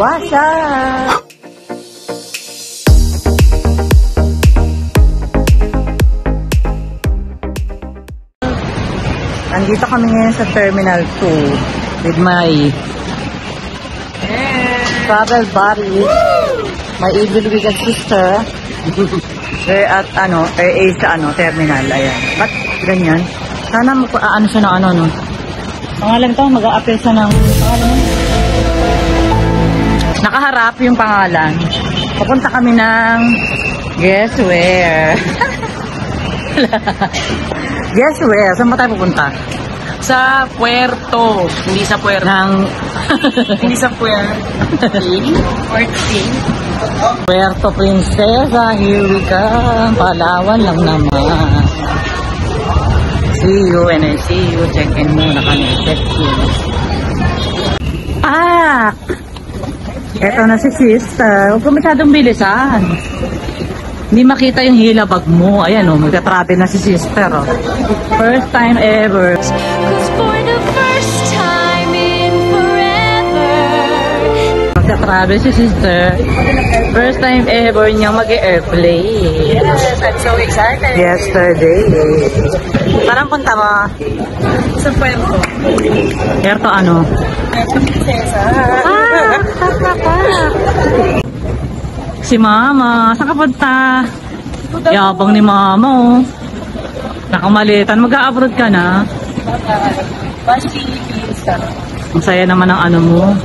What's up? Andito kami ngayon sa Terminal 2 with my travel buddy, my Igluwigan sister. We're at A sa terminal. Ayan. Ba't ganyan? Sana ano siya ng no? Pangalan to, mag-a-apply siya ng pangalan. Nakaharap yung pangalan. Papunta kami ng guess where? Guess where? Saan ba tayo pupunta? Sa Puerto. Hindi sa Puerto. Hindi sa Puerto. Puerto Princesa. Here we come. Palawan lang naman. See you when I see you. Check-in muna kami. Check-in. Eto na si sister. Huwag ko masyadong bilisan. Hindi makita yung hilabag mo. Ayan magta-travel na si sister. First time ever. For the first time in forever. Magta-travel si sister. First time ever niyang mag-airplane. Yes, I'm so excited. Yesterday. Parang punta mo. Sa Puerto. Puerto ano? Puerto Princesa. Si Mama, saan ka punta? Yabang ni Mama Nakamalitan, mag-a-abroad ka na. Philippines. Ang saya naman ng mo.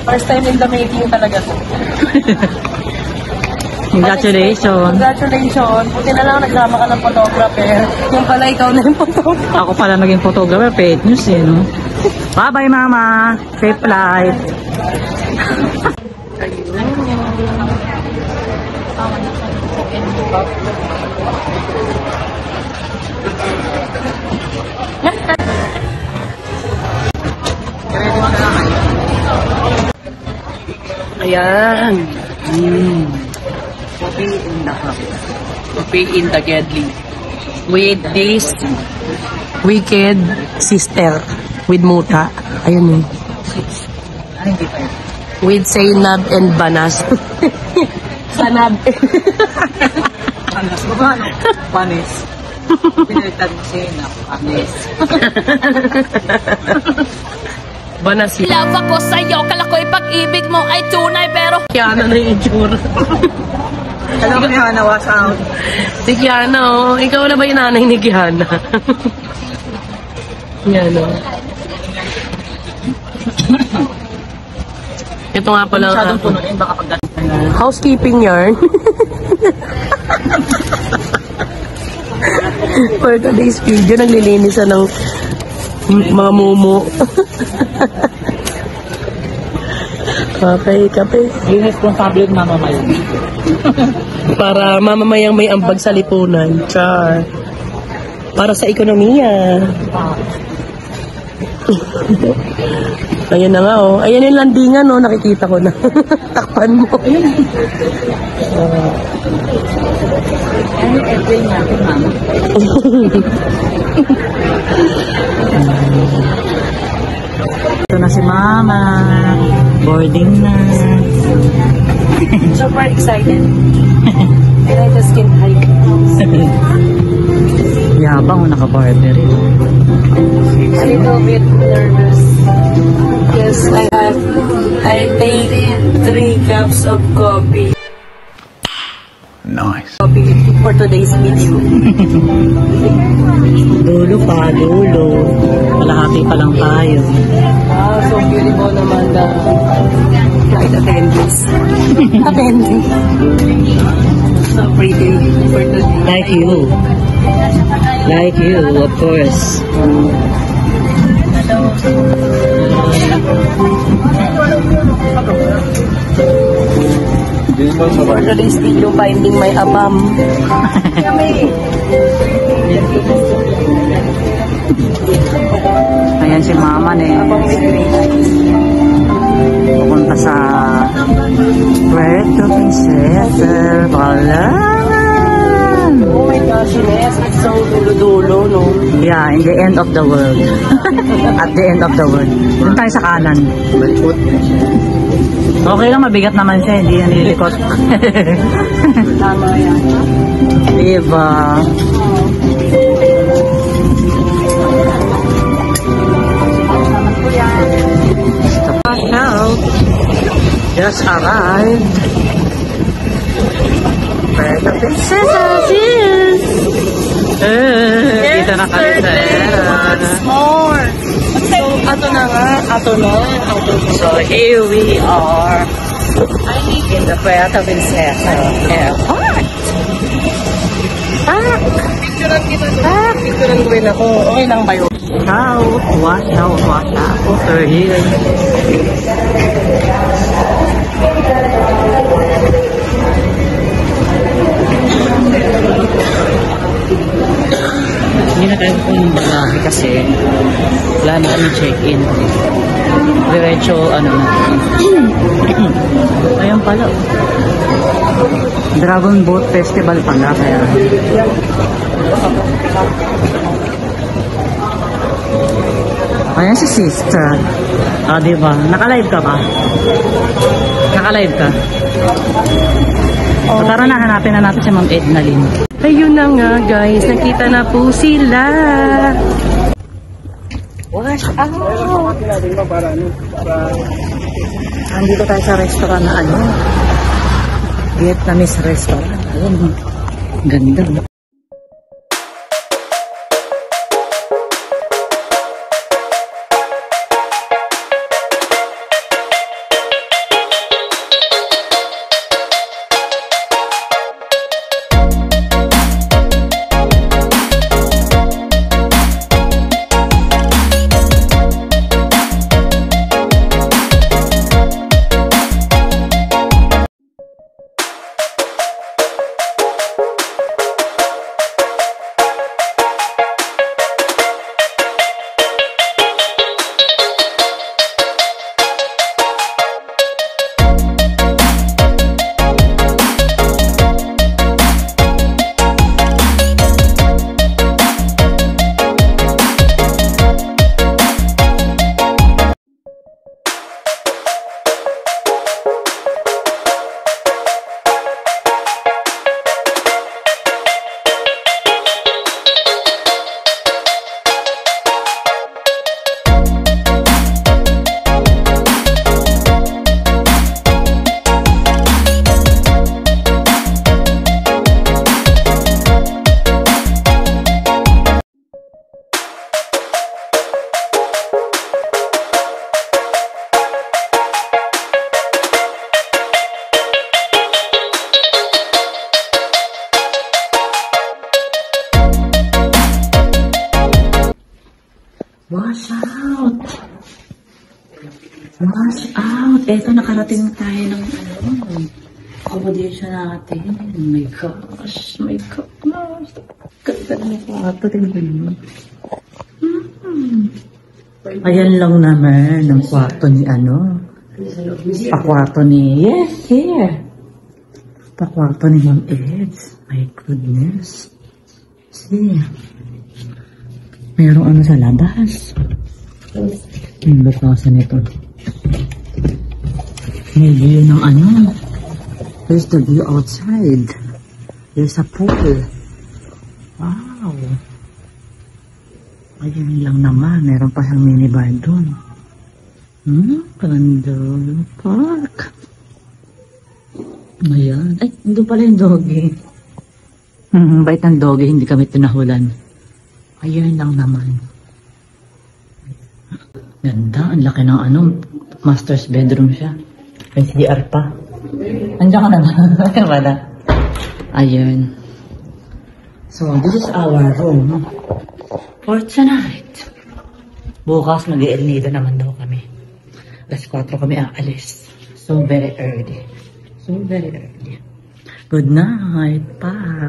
First time in the making talaga to. Congratulations. Congratulations. Buti na lang nagsama ka ng photographer. Yung pala ikaw na yung photographer. Ako pala naging photographer, fake news no? Bye-bye Mama. Safe flight. Ayan. Coffee in the cup. Coffee in the Gedli. With this wicked sister. With Muta. Ayun Hindi pa yun? With Zainab and Banas. Sanab. Panis. Panis. Pinalitan mo siya na panis. Banas yun. Love ako sa'yo, kala ko'y pag-ibig mo ay tunay pero Kiana na yung itsura. Alam mo niya, nawas out. Si Kiana, ikaw na ba yung nanay ni Kiana? Yan Ito nga pala. Masyadong punuin, baka pagdating na. Housekeeping yarn. For today's video, naglilinis ng mga mumu. Kape. Yung responsable ng mamamayan. Para mamamayang may ambag sa lipunan. Char. Para sa ekonomiya. Ayan na nga Ayan yung landingan nakikita ko na. Takpan mo. Ano yung airplane natin, Mama? Ito na si Mama. Boarding na. Super excited. And I just can't hide. Yabang naka-Burberry. A little bit nervous. Because I take 3 cups of coffee. Nice. Coffee for today's video. Dulo. Malahati pa lang tayo. So beautiful naman the flight attendants. Attending. So pretty for today. Like you, of course. For today's video, finding my abam. Ayan si Mama pupunta sa Puerto Princesa. Palawan. Oh my gosh, Ines, it's so dulo-dulo, no? Yeah, in the end of the world. At the end of the world. Doon tayo sa kanan. Okay lang, mabigat naman siya, hindi yan lilikot. Tama yan. Diba? Stop out. Just arrived. Puerto Princesa, cheers! Dito na kami sa More. So, ato na nga. Ato na. So here we are in the Puerto Princesa Airport. Picturean kita doon. Picturean ko rin ako. Okay lang ba yun? Wash out over here. Hindi na tayo kung bagahe kasi wala na kami check-in. Diretso, ayun pala. Dragon Boat Festival pala kaya. Ayan si sister. Diba? Naka-live ka ba? Naka-live ka? So, tara na, hanapin na natin si Ma'am Edna Lynn. Ayun na nga guys, nakita na po sila. Wash out! Andito tayo sa restaurant na Vietnamese restaurant. Ayun, ganda. Wash out! Wash out! Eto, nakarating tayo ng accommodation natin. Oh my gosh! My gosh! Ganda na yung kwarto. Tingnan mo. Ayan lang naman ang kwarto ni pakwarto ni, yes, here. Pakwarto ni Ma'am Eds. My goodness. See. Merong sa labas. Yung bukasan nito. May view ng There's the view outside. There's a pool. Wow. Ayun lang naman. Meron pa siyang minibar doon. Pandol Park. Ayan. Ay, doon pala yung doggy. Bait ng doggy. Hindi kami tinahulan. Ayun lang naman. Ganda. Ang laki ng master's bedroom siya. May CR pa. Andiyan ka na ba? Wala. Ayun. So, this is our room for tonight. Bukas mag-El Nido naman daw kami. Alas 4 kami aalis. So, very early. So, very early. Good night. Bye.